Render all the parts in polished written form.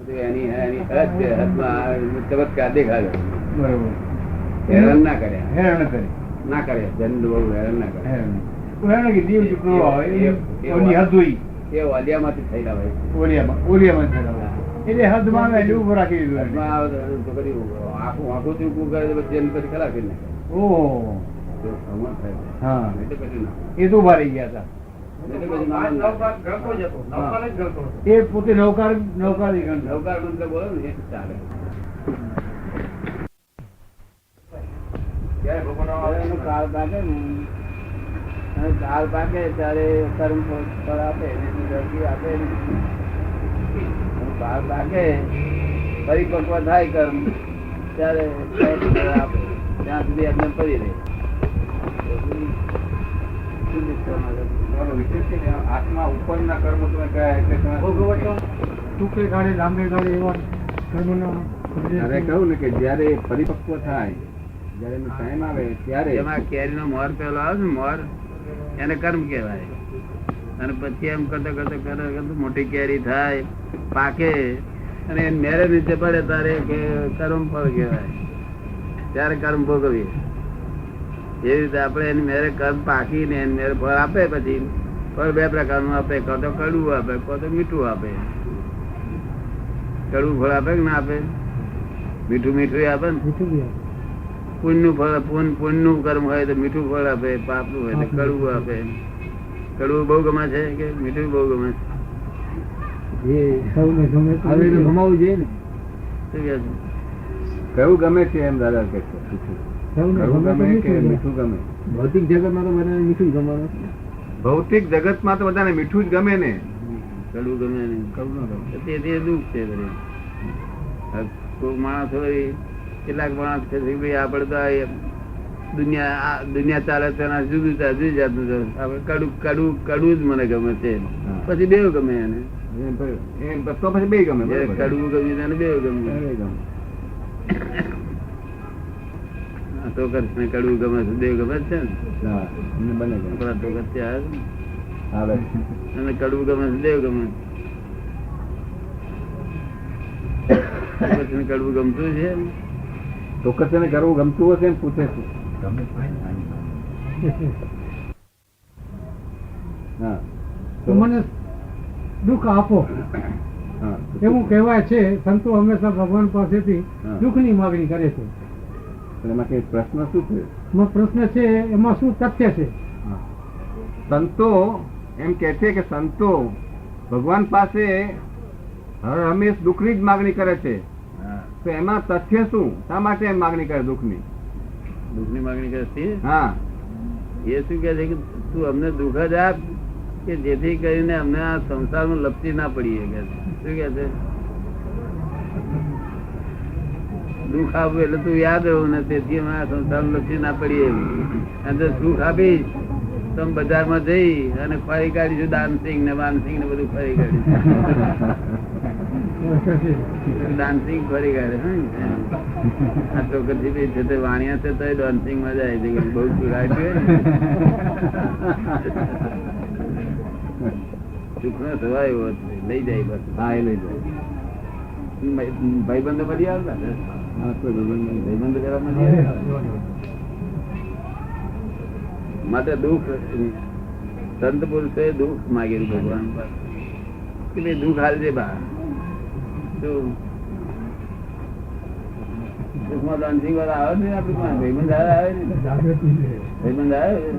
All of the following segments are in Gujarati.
એની ફરજ છે, હદમાં ચમત્કાર દેખાડ્યો. બરોબર. હેરાન ના કર્યા, હેરાન કરે, ના કર્યા, જન બહુ હેરાન ના કર્યા. હેરાન કે દીવ ચૂકવો હોય એની હદ હોય. એ ઓલિયામાંથી થયેલા હોય. ઓલિયામાં થયેલા હોય એટલે હદમાં આવે એટલે ઉભો રાખી દીધું. હદમાં આવે તો કરી આખું આખું ચૂકવું કરે તો પછી એની પછી ખરા કરી નાખે. ઓહો. જો સમજ થાય. હા, એટલે પછી ના. એ તો ઉભા રહી ગયા હતા. એટલે પછી ના. એ પોતે નૌકાર નૌકાર નૌકાર મંત્ર બોલો ને એ ચાલે. એનું કાળ પાકે ને, અને કાળ પાકે ત્યારે કર્મ ફળ આપે, ઝડપી આપે. કાળ પાકે પરિપક્વ થાય કર્મ ત્યારે ફળ આપે, ત્યાં સુધી એમને પડી રહે. આત્મા ઉપરના કર્મ તમે કયા એટલે ટૂંકે ગાળે લાંબે ગાળે એવા કર્મના કહ્યું ને કે જયારે પરિપક્વ થાય, જયારે એનો ટાઈમ આવે ત્યારે એમાં કેરીનો મોર પેલો આવે ને, મોર એને કર્મ કહેવાય. અને પછી એમ કરતા કરતા મોટી કેરી થાય, પાકે અને મેરે નીચે પડે તારે કે કર્મ ફળ કહેવાય. ત્યારે કર્મ ભોગવીએ. એવી રીતે આપણે એની મેરે કર્મ પાકીને એની મેરે ફળ આપે. પછી ફળ બે પ્રકારનું આપે, કાં તો કડવું આપે, કાં તો મીઠું આપે. કડવું ફળ આપે કે ના આપે? મીઠું મીઠું આપે ને. પુણ્યનું ફળ, પુણ્યનું કર્મ હોય તો મીઠું ફળ આપે, પાપનું હોય તો કડવું આપે. કડવું બહુ ગમે છે કે મીઠું બહુ ગમે છે? ગમાવું જોઈએ ને. શું કહે છે? કયું ગમે છે એમ દાદા કે છે? ભૌતિક જગતમાં તો બધાને મીઠું જ ગમવાનું. ભૌતિક જગતમાં તો બધાને મીઠું જ ગમે ને. કડવું ગમે નહીં. કડવું ન ગમે. તે દુઃખ છે. કોઈ માણસ હોય, કેટલાક માણસ છે આપડે તો દુનિયા ચાલે છે જુદી જાતનું કડવું કડવું કડવું જ મને ગમે છે. પછી બે ગમે એને. તો પછી બે ગમે. કડવું ગમે એને બે ગમે. તો કૃષ્ણ કડવું ગમે છે, દેવ ગમે છે ને. અને કડવું ગમે છે, દેવ ગમે. કડવું ગમતું છે. ચોક્કસ એને કરવું ગમતું હશે એમ પૂછે છે. મને દુઃખ આપો એવું કહેવાય છે. સંતો હંમેશા ભગવાન પાસેથી દુઃખ ની માગણી કરે છે. એમાં કઈ પ્રશ્ન શું છે? પ્રશ્ન છે એમાં શું તથ્ય છે? સંતો એમ કે છે કે સંતો ભગવાન પાસે હર હંમેશ દુઃખ ની જ માગણી કરે છે. તો એમાં તથ્ય શું? શા માટે એમ માગણી કરે દુઃખ ની? દુઃખ ની માગણી કરે છે. હા, એ શું કે છે કે તું અમને દુઃખ જ આપ કે જેથી કરીને અમને આ સંસારમાં લપસી ના પડીએ. કે શું કે છે? દુઃખ આપવું એટલે તું યાદ રહું ને, તેથી અમે આ સંસારમાં લપસી ના પડીએ. અને સુખ આપીશ તો બજારમાં જઈ અને ફરી કાઢીશું દાનસિંહ ને વાનસિંહ ને બધું ફરી કાઢીશું. દાનસિંહ ફરી કાઢે. આ ચોકથી છે તે વાણિયા છે તો દાનસિંહ માં જાય છે. બહુ ચુરાય સુખ નો થવા એવો લઈ જાય. બસ હા, એ લઈ જાય. ભાઈબંધો બધી આવતા ભાઈબંધો કરવા માટે દુઃખ સંત પુરુષો દુઃખ માગેલું ભગવાન કે ભાઈ દુઃખ હાલજે બા. દુઃખમાં દાનસિંહ વાળા આવે ને આપડે ભાઈબંધ આવે ને, ભાઈબંધ આવે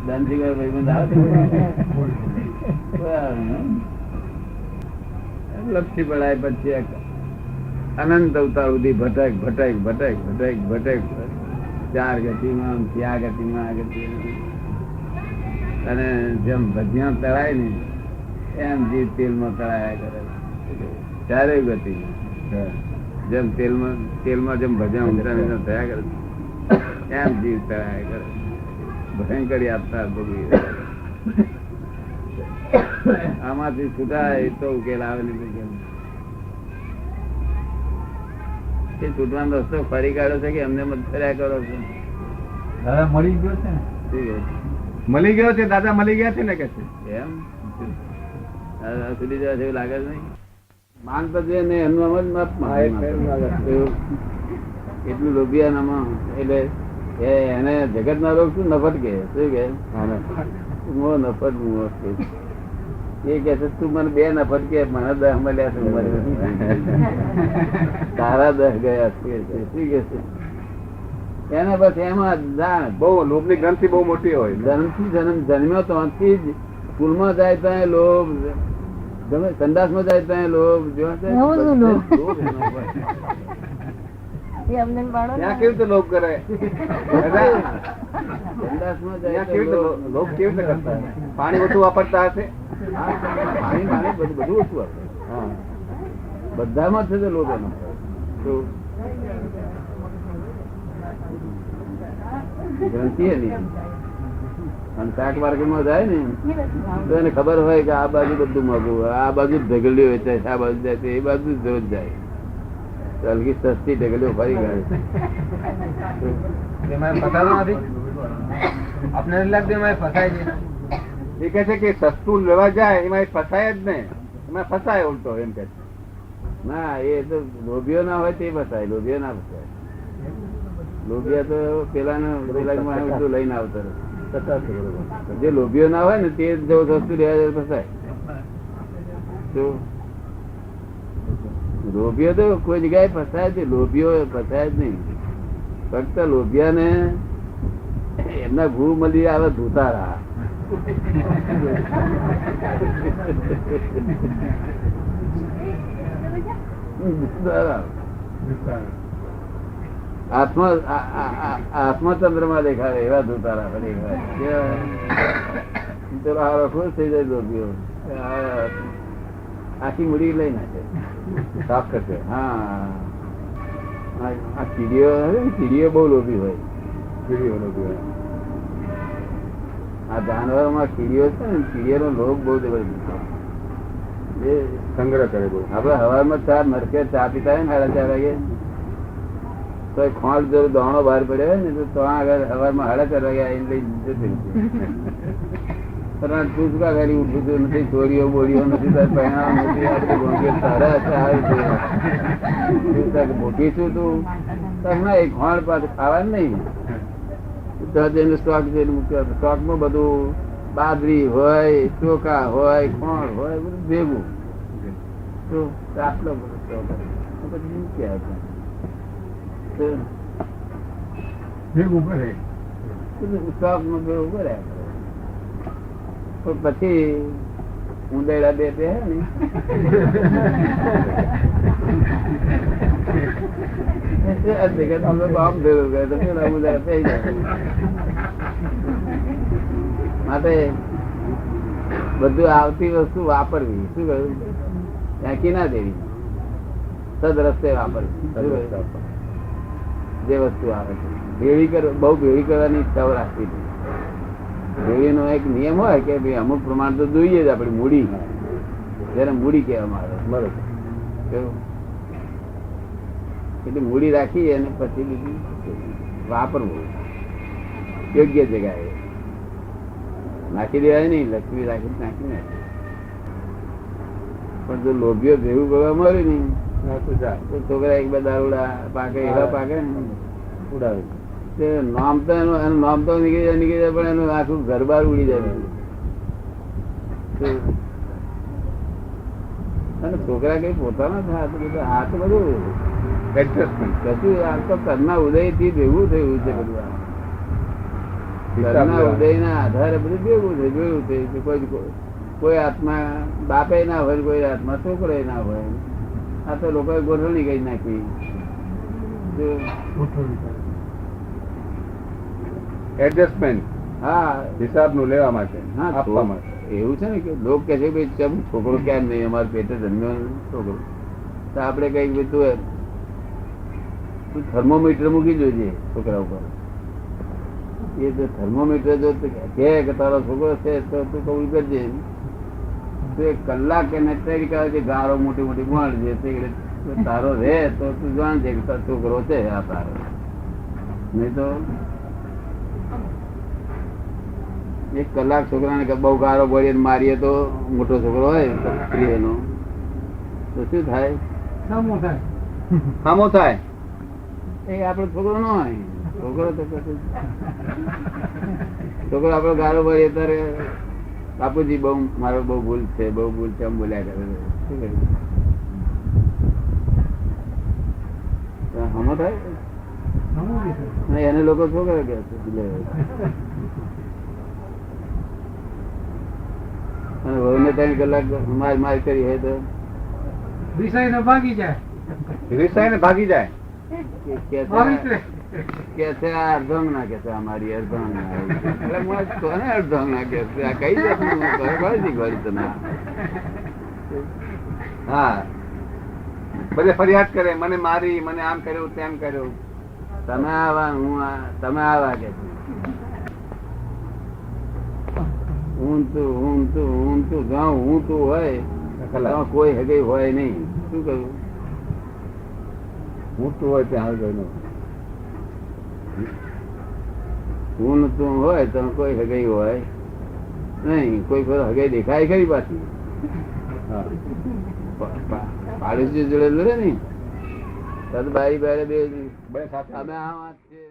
દાનસિંહ વાળા ભાઈબંધ આવે લપસી પડાય. પછી અનંત અવતાર સુધી ભટક ભટક ભટક ભટક ભટક 4 ગતિમાં આ ગતિમાં આ ગતિ. અને જેમ ભજીયા તળાય ને એમ જીવ તેલમાં તળાયા કરે. ચારે ગતિ જેમ તેલમાં જેમ ભજીયા ઉતરા થયા કરે એમ જીવ તળાયા કરે. ભયંકર યાત્રા ભોગવી. આમાંથી છૂટાય તો ઉકેલ આવે ને. એ છૂટવાનો રસ્તો ફરી કાઢો છે કે એમને મત ફર્યા કરો છો? દાદા મળી ગયો છે ને. મળી ગયો છે દાદા, મળી ગયા છે ને કે છે એમ સુધી જવા જેવું લાગે જ નહીં. માનતા જોઈએ ને એનું આમ જ એટલું લોભિયાનામાં એટલે એને જગત ના રોગ શું નફટ કે શું કે નફટ એ કે છે તું મને 2 નફટ કે મને 10 મળ્યા છે તારા 10 ગયા શું કે છે એને બસ એમાં જાણ બહુ લોભ ની ગ્રંથિ બહુ મોટી હોય. જન્મ્યો ત્યાંથી જ સ્કૂલમાં જાય ત્યાં લોભ, ગમે સંદાસમાં જાય ત્યાં લોભ, ત્યાં કેવી રીતે લોભ કરે? સંદાસમાં જાય ત્યાં કેવી રીતે લોભ કેવી રીતે કરતા? પાણી ઓછું વાપરતા હશે. પાણી પાણી બધું ઓછું આપે. હા, બધામાં છે લોભ એનો. ગ્રંથિ અને શાક માર્કેટ માં જાય ને તો એને ખબર હોય કે આ બાજુ બધું મોઘું, આ બાજુ ઢગલીઓ વેચાય છે, આ બાજુ જાય છે, એ બાજુ જ રોજ જાય. હલકી સસ્તી ઢગલીઓ ફરી ગઈ. આપને લાગતું એમાં ફસાય છે. એ કે છે કે સસ્તું લેવા જાય એમાં ફસાય જ નહીં, એમાં ફસાય ઉલટો એમ કે છે. ના, એ તો લોભીઓ ના હોય તે ફસાય, લોભીઓ ના ફસાય. લોભિયા તો પેલા લઈને આવતો. જે લોભીઓ ના હોય ને તે જો વસ્તુ લેવા ફસાય. લોભીઓ તો કોઈ જગ્યાએ ફસાય જ, લોભીઓ ફસાય જ નહીં. ફક્ત લોભિયા ને એમના ભૂ મળી આવે ધૂતારા. આત્મચંદ્રમાં દેખાડે એવા ધૂતારા ખુશ થઈ જાય. લોભીઓ આખી મૂડી લઈ નાખે, સાફ કરશે. હા, આ કીડીઓ બહુ લોભી હોય. કીડીઓ લોભી હોય. આ જાનવરોમાં કીડીઓ છે ને, કીડીઓનો લોભ બહુ જબરદસ્ત સંગ્રહ કરે બહુ. આપડે હવારમાં નરકે ચા પીતા હોય ને 4:30 વાગે તો ખોળ જો દાણો બહાર પડ્યો હોય ને તો આગળ હવારમાં 4:30 વાગે આવીને લઈ જતી ઉઠું નથી, ચોરીઓ બોરીઓ નથી, મોટી છું તું ખોળ પાછું ખાવાનું નહીં. સ્ટોક જઈને મૂક્યો, સ્ટોક માં બધું બાજરી હોય, ચોખા હોય, ખોળ હોય, બધું ભેગું. આટલો બધો સ્ટોક પછી મૂક્યા ભેગું કરે, સ્ટોક માં ભેગું કરે. પછી ઉંદેડા બે ને માટે બધું આવતી વસ્તુ વાપરવી. શું કહ્યું? ફેંકી ના દેવી, સદરસ્તે વાપરવી. જે વસ્તુ આવે છે બહુ ભેળી કરવાની ઈચ્છાઓ રાખવી જોઈએ. ભેળી નો એક નિયમ હોય કે ભાઈ અમુક પ્રમાણ તો જોઈએ જ આપડી મૂડી, જેને મૂડી કહેવામાં આવે. બરોબર, એટલે મૂડી રાખી અને પછી બીજું વાપરવું યોગ્ય જગ્યાએ. નાખી દેવાય નહીં, લક્ષ્મી રાખી નાખી નાખી. પણ જો લોભીઓ ભેગું કરવા મળ્યું નહીં તો છોકરા એક બે દારૂડા પાકે એવા પાકે ઉડાવે. નામ તો નીકળી જાય પણ એનું આખું ઘર બાર ઉડી જાય. અને છોકરા કઈ પોતાના થાય આ તો બધું કશું આ તો કરના ઉદય થી ભેગું થયું છે. બધું કરના ઉદય ના આધારે બધું ભેગું થયું છે. કોઈ આત્મા બાપે ના હોય, કોઈ આત્મા છોકરો ના હોય. આ તો લોકોએ ગોઠવણી કરી નાખી. એડજસ્ટમેન્ટ, હા, હિસાબ નું લેવા માટે, આપવા માટે. એવું છે ને કે લોકો કે છે ભાઈ છોકરો કેમ નહીં, અમારે પેટે જન્મ્યો છોકરો. તો આપડે કઈક તું થર્મોમીટર મૂકી જોજે છોકરા ઉપર. એ જો થર્મોમીટર જો કે તારો છોકરો છે તો તું કબૂલ કરજે. તો 1 કલાક એને તૈયારી કરે છે, ગારો મોટી મોટી ગોળજે, તારો રે તો તું જાણજે કે તારો છોકરો છે આ તારો. નહી તો 1 કલાક છોકરાને બહુ ગારો બોલીને મારીએ તો મોટો છોકરો હોય સ્ત્રી એનો તો શું થાય? સામો થાય. સામો થાય. એ આપણો છોકરો ન હોય. છોકરો તો કશું છોકરો આપણો ગાળો ભરીએ ત્યારે બાપુજી બહુ મારો બહુ ભૂલ છે, બહુ ભૂલ છે એમ બોલ્યા કરે. શું કર્યું? હમો થાય સામો બી થાય. નહીં, એને લોકો શું કરે કે અને વહુને 3 કલાક માર માર કરી હોય તો વિષયને ભાગી જાય. રીસાઈને ભાગી જાય. કે છે આ અર્ધંગ ના કે છે અમારી અર્ધંગ ના. એટલે હું કોને અર્ધંગ ના કે છે? આ કઈ જાતનું શીખવાડી તમે? હા, બધે ફરિયાદ કરે, મને મારી, મને આમ કર્યું તેમ કર્યું. તમે આવા તમે આવા કે છે. હું તું ગાઉં હું તું હોય તો કોઈ હગઈ હોય નહીં. શું કહ્યું? મોટું હોય ત્યાં આગળ હું તું હોય તો કોઈ હગઈ હોય નહીં. કોઈ હગઈ દેખાય ખરી પાછી? પાડોશી જોડે લડે ને બારી બારે બે બે સાથે અમે આ વાત છે.